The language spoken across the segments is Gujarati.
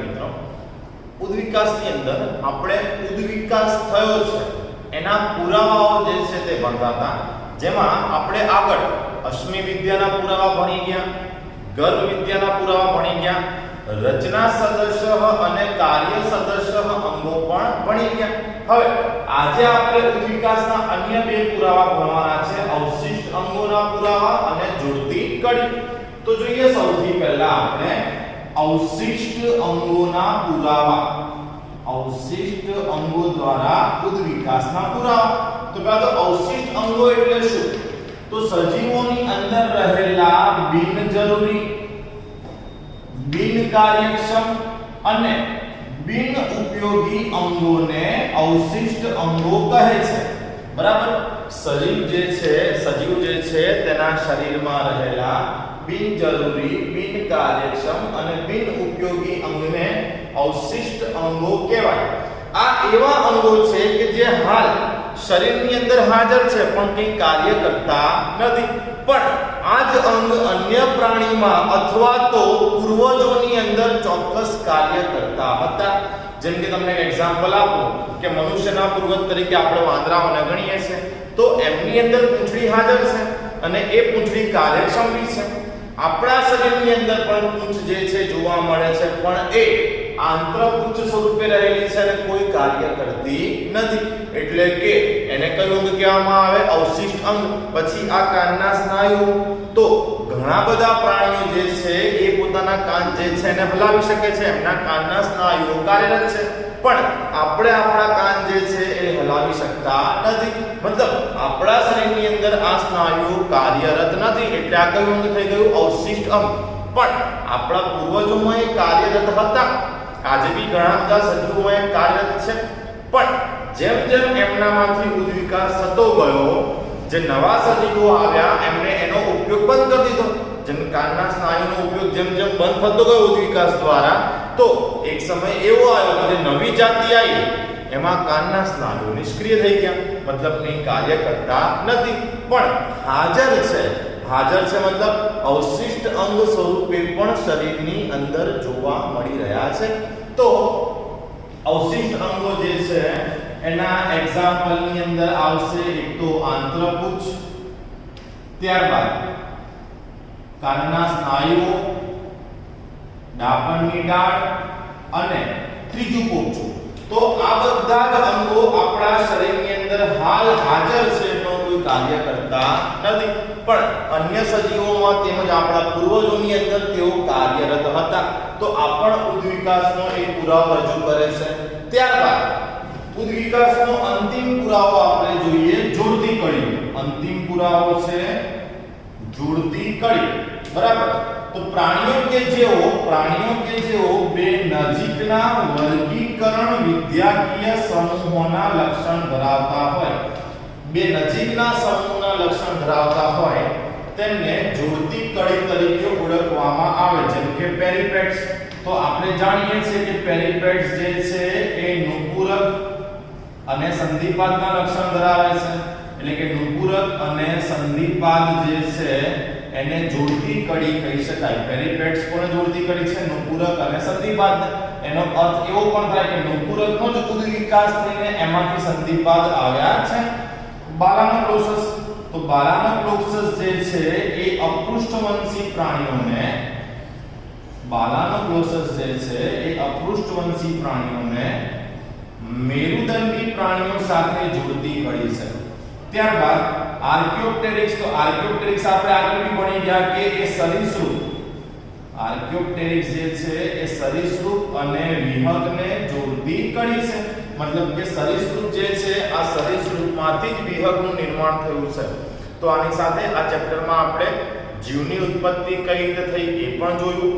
વિદ્યાર્થી મિત્રો, ઉદ્વિકાસની અંદર આપણે ઉદ્વિકાસ થયો છે એના પુરાવાઓ જે છે તે ભણતા હતા, જેમાં આપણે આગળ અશ્મિ વિદ્યાના પુરાવા ભણી ગયા, ગર્ભ વિદ્યાના પુરાવા ભણી ગયા, રચના સદસ્ય અને કાર્ય સદસ્ય અંગો પણ ભણી ગયા. હવે આજે આપણે ઉદ્વિકાસના અન્ય બે પુરાવા ભણવાના છે, અવશિષ્ટ અંગોના પુરાવા અને જોડતી કડી. તો જોઈએ સૌથી પહેલા આપણે અવશિષ્ટ અંગોના પુરાવા. અવશિષ્ટ અંગો દ્વારા ઉદ્વિકાસના પુરાવા. તો પહેલા તો અવશિષ્ટ અંગો એટલે શું? તો સજીવોની અંદર રહેલા બિનજરૂરી, બિન કાર્યક્ષમ અને બિન ઉપયોગી અંગોને અવશિષ્ટ અંગો કહે છે. બરાબર? સજીવ જે છે તેના શરીરમાં રહેલા બિનજરૂરી, બિન કાર્યક્ષમ અને બિન ઉપયોગી અંગને અવશિષ્ટ અંગો કહેવાય. આ એવા અંગો છે કે જે હાલ શરીરની અંદર હાજર છે પણ કંઈ કાર્ય કરતા નથી, પણ આ જ અંગ અન્ય પ્રાણીમાં અથવા તો પૂર્વજોની અંદર ચોક્કસ કાર્ય કરતા હતા. જેમ કે તમને એક એક્ઝામ્પલ આપું કે મનુષ્યના પૂર્વજ તરીકે આપણે વાંદરાઓને ગણીએ છીએ, તો એમની અંદર પૂંછડી હાજર છે અને એ પૂંછડી કાર્યક્ષમ બી છે. આપણા શરીરની અંદર પણ પૂંછ જે છે જોવા મળે છે, પણ એ આંતરપૂંછ સ્વરૂપે રહેલી છે અને કોઈ કાર્ય કરતી નથી, એટલે કે એને કયું અંગ કહેવામાં આવે? અવશિષ્ટ અંગ. પછી આ કાનના સ્નાયુ, તો ઘણા બધા પ્રાણીઓ જે છે એ પોતાના કાન જે છે એને હલાવી શકે છે, એમના કાનના સ્નાયુઓ કાર્યરત છે, પણ આપણે આપણા કાન જે છે એ હલાવી શકતા નથી. મતલબ આપણા શરીરની અંદર આ સ્નાયુઓ કાર્યરત નથી, એટલે આ કયું અંગ થઈ ગયું? અવશિષ્ટ અંગ. પણ આપણા પૂર્વજોમાં એ કાર્યરત હતા, આજે બી ઘણા બધા સજીવોમાં એ કાર્યરત છે, પણ જેમ જેમ એમનામાંથી ઉદ્વિકાસ થતો ગયો, જે નવા સજીવો આવ્યા એમને એનો ઉપયોગ બંધ કરી દીધો. જેમ કાનના સ્નાયુનો ઉપયોગ જેમ જેમ બંધ થતો ગયો ઉદ્વિકાસ દ્વારા, તો એક સમય એવો આવ્યો કે જે નવી જાતિ આવી એમાં કાનના સ્નાયુ નિષ્ક્રિય થઈ ગયા, મતલબ કંઈ કાર્ય કરતા નથી, પણ હાજર છે મતલબ અવશિષ્ટ અંગ સ્વરૂપે પણ શરીરની અંદર જોવા મળી રહ્યા છે. તો અવશિષ્ટ અંગો જે છે એના એક્ઝામ્પલ ની અંદર આવશે એક તો આંતરપૂંછ, ત્યારબાદ કાનના સ્નાયુઓ, ડાપણની ડાળ અને ત્રીજું પોપચું. તો આ બધા જ અંગો આપણા શરીરની અંદર હાલ હાજર છે પણ કોઈ કાર્ય કરતા નથી, પણ અન્ય સજીવોમાં તેમજ આપણા પૂર્વજોની અંદર તેઓ કાર્યરત હતા. તો આ પણ ઉદ્વિકાસનો એક પુરાવો રજૂ કરે છે. ત્યારબાદ ઉદ્વિકાસનો અંતિમ પુરાવો આપણે જોઈએ જોડતી કડી. અંતિમ પુરાવો છે જોડતી કડી. બરાબર? તો પ્રાણીઓ કે જેઓ બે નજીકના વર્ગીકરણ વિદ્યાકીય સમૂહોના લક્ષણ ધરાવતા હોય, બે નજીકના સમૂહના લક્ષણ ધરાવતા હોય તેમને જોડતી કડી તરીકે ઓળખવામાં આવે. જેમ કે પેરીપેટ્સ. તો આપણે જાણીએ છીએ કે પેરીપેટ્સ જે છે એ નુપુરક અને સંધિપાદના લક્ષણ ધરાવે છે, એટલે કે નુપુરક અને સંધિપાદ જે છે એને જોડતી કડી કહી શકાય. પેરીપેટ્સ કોને જોડતી કડી છે? નુપુરક અને સંધિપાદ. એનો અર્થ એવો પણ થાય કે નુપુરકનો જ ઉદ્વિકાસ થઈને એમાંથી સંધિપાદ આવ્યા છે. બાલાનોપ્લોસસ. તો બાલાનોપ્લોસસ જે છે એ અપૃષ્ઠવંશી પ્રાણીઓને, મેરુદંડી પ્રાણીઓ સાથે જોડતી કડી છે. ત્યારબાદ આર્કિયોપ્ટેરિક્સ. તો આર્કિયોપ્ટેરિક્સ આપણે આગળ બી ભણી ગયા કે એ સરીસૃપ. આર્કિયોપ્ટેરિક્સ જે છે એ સરીસૃપ અને વિહંગને જોડતી કડી છે. મતલબ કે સરીસૃપ જે છે આ સરીસૃપમાંથી જ વિહંગનું નિર્માણ થયું છે. તો આની સાથે આ ચેપ્ટરમાં આપણે જીવની ઉત્પત્તિ કઈ રીતે થઈ એ પણ જોયું.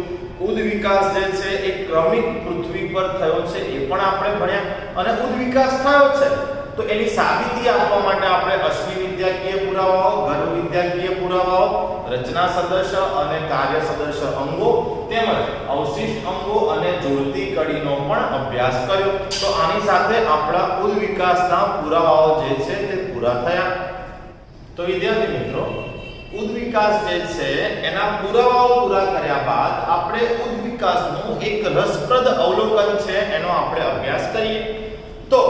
ઉદ્વિકાસ જે છે એ ક્રમિક પૃથ્વી પર થયો છે એ પણ આપણે ભણ્યા, અને ઉદ્વિકાસ થયો છે તો એની સાબિતી આપવા માટે આપણે અશ્મિ વિદ્યાકીય પુરાવાઓ, ગર્ભ વિદ્યાકીય પુરાવાઓ, રચના સદસ્ય અને કાર્ય સદસ્ય અંગો તેમજ અવશિષ્ટ અંગો અને જોડતી કડીનો પણ અભ્યાસ કર્યો. તો આની સાથે આપણા ઉદ્વિકાસના પુરાવાઓ જે છે તે પૂરા થયા. તો વિદ્યાર્થી મિત્રો, ઉદ્વિકાસ જે છે એના પુરાવાઓ પૂરા કર્યા બાદ આપણે ઉદ્વિકાસનું એક રસપ્રદ અવલોકન છે એનો આપણે અભ્યાસ કરીએ. તો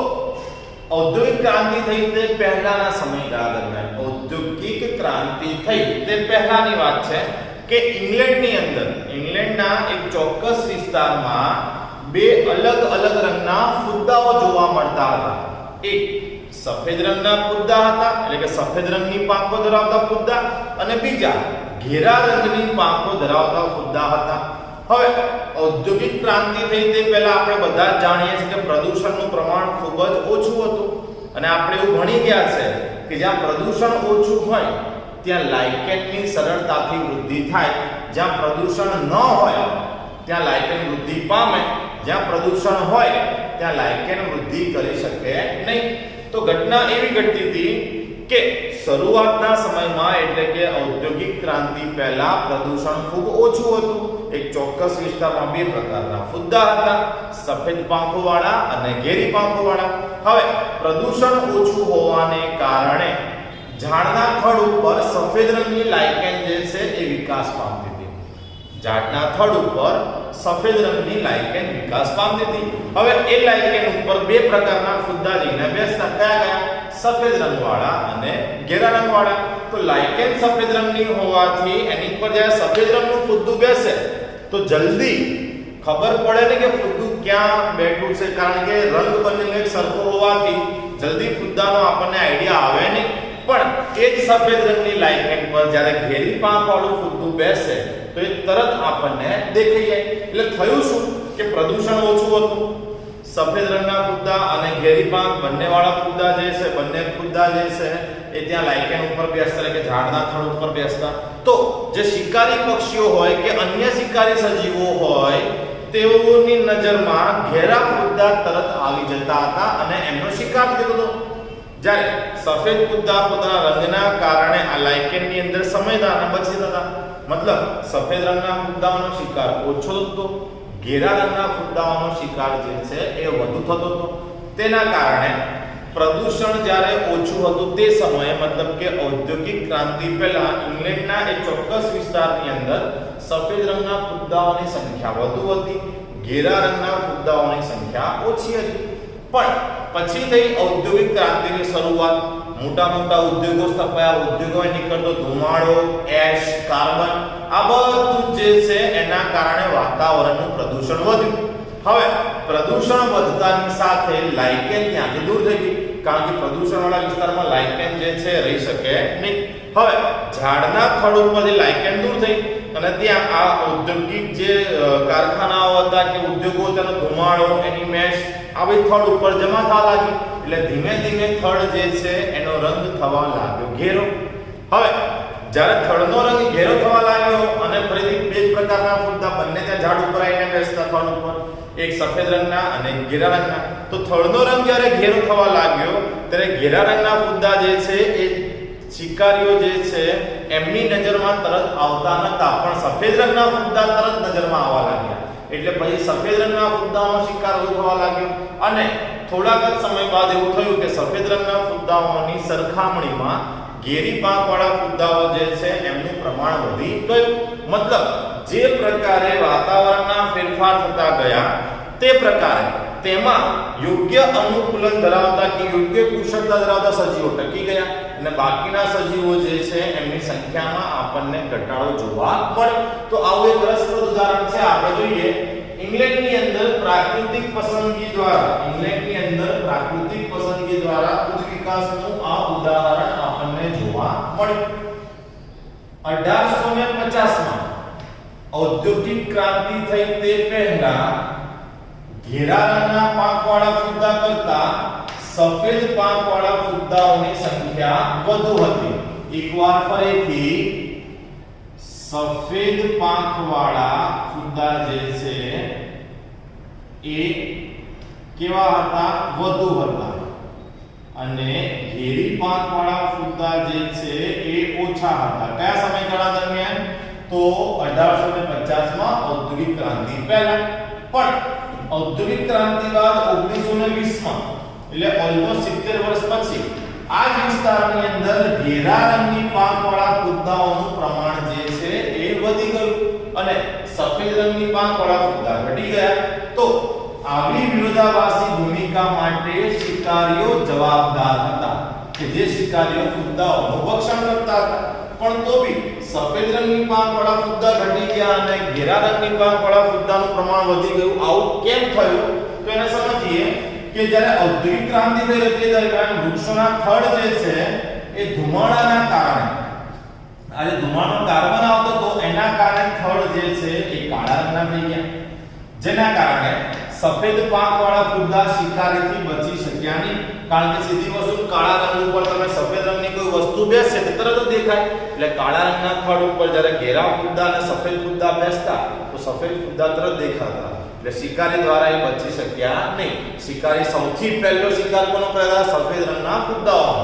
ઔદ્યોગિક ક્રાંતિ થઈ તે પહેલાના સમયગાળા દરમિયાન, ઔદ્યોગિક ક્રાંતિ થઈ તે પહેલાની વાત છે કે ઇંગ્લેન્ડના એક ચોક્કસ વિસ્તારમાં બે અલગ અલગ રંગના ફુદ્દાઓ જોવા મળતા હતા. એક સફેદ રંગના ફુદ્દા હતા, એટલે કે સફેદ રંગની પાંખો ધરાવતા ફુદ્દા, અને બીજા ઘેરા રંગની પાંખો ધરાવતા ફુદ્દા હતા. હવે ઔદ્યોગિક ક્રાંતિ થઈ તે પહેલા આપણે બધા જ જાણીએ છીએ કે પ્રદૂષણનું પ્રમાણ ખૂબ જ ઓછું હતું, અને આપણે એવું ભણી ગયા છે કે જ્યાં પ્રદૂષણ ઓછું હોય ત્યાં લાઇકેનની સરળતાથી વૃદ્ધિ થાય, જ્યાં પ્રદૂષણ ન હોય ત્યાં લાઇકેન વૃદ્ધિ પામે, જ્યાં પ્રદૂષણ હોય ત્યાં લાઇકેન વૃદ્ધિ કરી શકે નહીં. તો ઘટના એવી ઘટતી હતી કે શરૂઆતના સમયમાં, એટલે કે ઔદ્યોગિક ક્રાંતિ પહેલા પ્રદૂષણ ખૂબ ઓછું હતું. એક ચોક્કસ વિસ્તારમાં બે પ્રકારના ફુદ્દા હતા, સફેદ પાંખોવાળા અને ઘેરી પાંખોવાળા. હવે પ્રદૂષણ ઓછું હોવાને કારણે ઝાડના થડ ઉપર સફેદ રંગની લાઇકેન જે છે એ વિકાસ પામતી હતી. ઝાડના થડ ઉપર સફેદ રંગની લાઇકેન વિકાસ પામતી હતી. હવે એ લાઇકેન ઉપર બે પ્રકારના ફુદ્દા જઈને બેસતા. કયા? સફેદ રંગવાળા અને ઘેરા રંગવાળા. તો લાઇકેન સફેદ રંગની હોવાથી એની પર જ્યારે સફેદ રંગનું ફુદ્દું બેસે તો જલ્દી ખબર પડે ને કે ફુદ્દું ક્યાં બેઠું છે, કારણ કે રંગ બંનેનો એક સરખો હોવાથી જલ્દી ફુદ્દાનો આપણને આઈડિયા આવે નહીં. પણ એ જ સફેદ રંગની લાઇકેન પર જ્યારે ઘેરી પાંખ વાળું ફુદ્દું બેસે તો એ તરત આપણને દેખાઈ જાય. એટલે થયું શું કે પ્રદૂષણ ઓછું હતું. સફેદ રંગના ફુદ્દા અને ઘેરી પાંખ બંને વાળા ફુદ્દા જે છે, બંને ફુદ્દા જે છે એ ત્યાં લાઇકેન ઉપર બેસતા, એટલે કે ઝાડના થડ ઉપર બેસતા. તો જે શિકારી પક્ષીઓ હોય કે અન્ય શિકારી સજીવો હોય તેઓની નજરમાં ઘેરા ફુદ્દા તરત આવી જતા હતા અને એમનો શિકાર થતો હતો. જ્યારે સફેદ ફુદ્દા પોતાના રંગના કારણે આ લાઇકેનની અંદર સમયદાર બચી જતા. મતલબ સફેદ રંગના ફુદ્દાઓનો શિકાર ઓછો થતો, ઘેરા રંગના ફુદ્દાઓનો શિકાર જે છે એ વધુ થતો હતો. તેના કારણે પ્રદૂષણ જ્યારે ઓછું હતું તે સમયે, મતલબ કે ઔદ્યોગિક ક્રાંતિ પહેલા ઇંગ્લેન્ડના એક ચોક્કસ વિસ્તારની અંદર સફેદ રંગના ફુદ્દાઓની સંખ્યા વધુ હતી, ઘેરા રંગના ફુદ્દાઓની સંખ્યા ઓછી હતી. પણ પછી થઈ ઔદ્યોગિક ક્રાંતિની શરૂઆત. મોટા મોટા ઉદ્યોગો સ્થપાયા, ઉદ્યોગોએ નીકળતો ધુમાડો, એશ, કાર્બન, આ બધું જે છે એના કારણે વાતાવરણનું પ્રદૂષણ વધ્યું. હવે પ્રદૂષણ વધતાની સાથે લાઇકેન ત્યાંથી દૂર થઈ ગઈ, કારણ કે પ્રદૂષણવાળા વિસ્તારમાં લાઇકેન જે છે રહી શકે નહીં. હવે ઝાડના થડ ઉપરથી લાઇકેન દૂર થઈ અને ત્યાં આ ઔદ્યોગિક જે કારખાનાઓ હતા કે ઉદ્યોગો, તેનો ધુમાડો, એની મેશ આવી થડ ઉપર જમા થવા લાગી. એટલે ધીમે ધીમે થડ જે છે એનો રંગ થવા લાગ્યો ઘેરો. હવે જ્યારે થડનો રંગ ઘેરો થવા લાગ્યો અને ફરીથી બે પ્રકારના ફુદ્દા બંને ત્યાં ઝાડ ઉપર આવીને બેસતા, થડ ઉપર, એક સફેદ રંગના અને ઘેરા રંગના. તો થડનો રંગ જ્યારે ઘેરો થવા લાગ્યો ત્યારે ઘેરા રંગના ફુદ્દા જે છે એ શિકારીઓ જે છે એમની નજરમાં તરત આવતા નતા, પણ સફેદ રંગના ફુદ્દા તરત નજરમાં આવવા લાગ્યા. એટલે પછી સફેદ રંગના ફુદ્દાઓનો શિકાર થવા લાગ્યો અને થોડાક જ સમય બાદ એવું થયું કે સફેદ રંગના ફુદ્દાઓની સરખામણીમાં ઘેરી પાંખવાળા ફુદ્દાઓ જે છે એમનું પ્રમાણ વધી ગયું. મતલબ જે પ્રકારે વાતાવરણના ફેરફાર થતા ગયા તે પ્રકારે તેમાં યોગ્ય અનુકૂલન ધરાવતા કે યોગ્ય કુશળતા ધરાવતા સજીવો ટકી ગયા અને બાકીના સજીવો જે છે એમની સંખ્યામાં આપણને ઘટાડો જોવા મળે. તો આવું એક રસપ્રદ ઉદાહરણ છે. આપણે જોઈએ ઇંગ્લેન્ડની અંદર પ્રાકૃતિક પસંદગી દ્વારા ઉદ્વિકાસનું આ ઉદાહરણ આપણને જોવા મળે. 1850માં ઔદ્યોગિક ક્રાંતિ થઈ તે પહેલા ઘેરા રંગના પાંખવાળા ફુદ્દા કરતા સફેદ પાંખવાળા ફુદ્દાઓની સંખ્યા વધુ હતી. એકવાર ફરીથી સફેદ પાંખવાળા ફુદ્દા જે છે એ કેવા હતા? વધુ હતા. અને ઘેરી પાંખવાળા ફુદ્દા જે છે એ ઓછા હતા. કયા સમયગાળા દરમિયાન? તો 1850 માં ઔદ્યોગિક ક્રાંતિ પહેલા. પણ ઔદ્યોગિક ક્રાંતિ બાદ 1920 માં, એટલે ઓલમોસ્ટ 70 વર્ષ પછી, આ જ વિસ્તારની અંદર ઘેરા રંગની પાંખવાળા ફુદ્દાઓનું પ્રમાણ જે છે એ વધી ગયું અને સફેદ રંગની પાંખવાળા ફુદ્દા ઘટી ગયા. તો આવી વિરોધાભાસી ભૂમિકા માટે શિકારીઓ જવાબદાર હતા કે જે શિકારીઓ ફુદ્દાઓનું ભક્ષણ કરતા હતા. પણ તો બી સફેદ રંગની પાંખવાળા ફુદ્દા ઘટી ગયા અને ઘેરા રંગની પાંખવાળા ફુદ્દાનું પ્રમાણ વધી ગયું. આવું કેમ થયું? તો એને સમજીએ કે જ્યારે ઔદ્યોગિક ક્રાંતિ થઈ હતી દરમિયાન વૃક્ષોના થડ જે છે એ ધુમાડાના કારણે આ જે ધુમાડો કાર્બન આવતો તો એના કારણે થડ જે છે એ કાળા રંગના થઈ ગયા, જેના કારણે સફેદ પાંખવાળા ફુદ્દા શિકારીથી બચી શક્યા નહીં. કારણ કે સીધી વસ્તુ કાળા રંગ ઉપર તમે સફેદ રંગની કોઈ વસ્તુ બેસે તો તરત જ દેખાય. એટલે કાળા રંગના થડ ઉપર જ્યારે ઘેરા ફુદ્દા અને સફેદ ફુદ્દા બેસતા તો સફેદ ફુદ્દા તરત દેખાતા. એટલે શિકારી દ્વારા એ બચી શક્યા નહીં. શિકારી સૌથી પહેલો શિકાર કોનો કર્યો? સફેદ રંગના ફુદ્દાઓનો.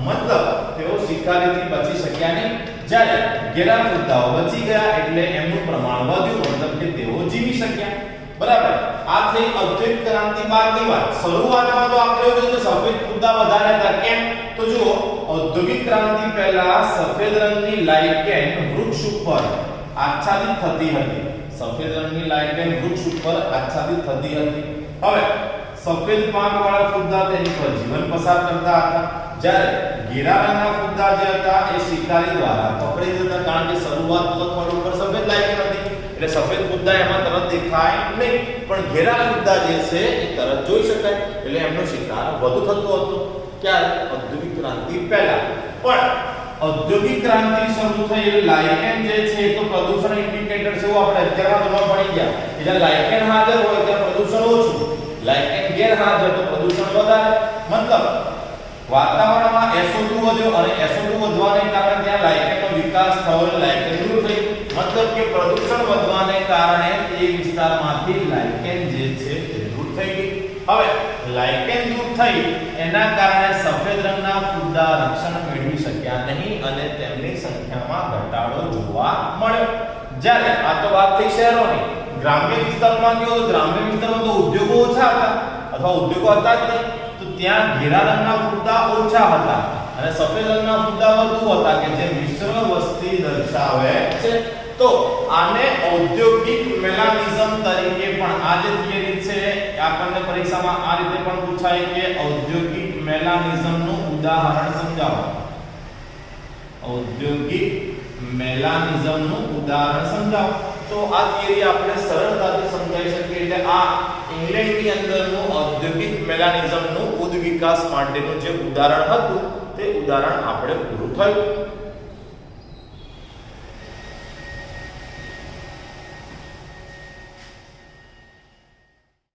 મતલબ તેઓ શિકારીથી બચી શક્યા નહીં. જ્યારે ઘેરા ફુદ્દાઓ બચી ગયા એટલે એમનું પ્રમાણ વધ્યું, મતલબ કે તેઓ જીવી શક્યા. બરાબર. આ થઈ ઔદ્યોગિક ક્રાંતિ બાદની વાત. શરૂઆતમાં તો આપણે જોયું કે સફેદ ફુદ્દા વધારે હતા. કેમ? તો જુઓ, ઔદ્યોગિક ક્રાંતિ પહેલા સફેદ રંગની લાઇકેન વૃક્ષ ઉપર આચ્છાદિત થતી હતી. સફેદ રંગની લાઇકેન વૃક્ષ ઉપર આચ્છાદિત થતી હતી. હવે સફેદ પાંખવાળા ફુદ્દા તેની પર જીવન પસાર કરતા હતા. જ્યારે ઘેરા રંગના ફુદ્દા જે હતા એ શિકારી દ્વારા પકડી જતા. કારણ કે શરૂઆત તો થડ ઉપર સફેદ લાઇકેન હતી એટલે સફેદ ફુદ્દા એમાં તરત દેખાય નહીં, પણ ઘેરા ફુદ્દા જે છે એ તરત જોઈ શકાય. એટલે એમનો શિકાર વધુ થતો હતો. ક્યારે? ઔદ્યોગિક ક્રાંતિ પહેલા. પણ ઔદ્યોગિક ક્રાંતિ શરૂ થઈ એટલે લાઇકેન જે છે તો પ્રદૂષણ ઇન્ડિકેટર છે. આપણે અત્યારમાં ધોરણ ભણી ગયા કે જ્યારે લાઇકેન હાજર હોય ત્યારે પ્રદૂષણ ઓછું, લાઇકેન ગેરહાજર તો પ્રદૂષણ વધારે. મતલબ વાતાવરણમાં SO2 વધ્યો અને SO2 વધવાને કારણે ત્યાં લાઇકેનનો વિકાસ થયો અને લાઇકેન દૂર થઈ. મતલબ કે પ્રદૂષણ વધવાને કારણે તે વિસ્તારમાંથી લાઇકેન જે છે તે દૂર થઈ ગઈ. હવે લાઇકેન દૂર થઈ એના કારણે સફેદ રંગના ફુદ્દા રક્ષણ મેળવી શક્યા નહીં અને તેમની સંખ્યામાં ઘટાડો જોવા મળ્યો. જ્યારે આ તો વાત થઈ શહેરોની. ગ્રામ્ય વિસ્તારમાં કેવો? ગ્રામ્ય વિસ્તારમાં તો ઉદ્યોગો ઓછા હતા અથવા ઉદ્યોગો હતા જ નહીં, તો ત્યાં ઘેરા રંગના ફુદ્દા ઓછા હતા અને સફેદ રંગના ફુદ્દા વધુ હતા કે જે મિશ્ર વસ્તી દર્શાવે છે. તો આને ઔદ્યોગિક મેલાનિઝમ તરીકે પણ આ જે થિયરી છે આપણને પરીક્ષામાં આ રીતે પણ પૂછાય કે ઔદ્યોગિક મેલાનિઝમનું ઉદાહરણ સમજાવો. ઔદ્યોગિક મેલાનિઝમનું ઉદાહરણ સમજાવો. તો આ થિયરી આપણે સરળતાથી સમજાવી શકીએ. એટલે આ ઇંગ્લેન્ડની અંદરનું ઔદ્યોગિક મેલાનિઝમનું ઉદ્વિકાસ માટેનું જે ઉદાહરણ હતું તે ઉદાહરણ આપણે પૂરું થયું.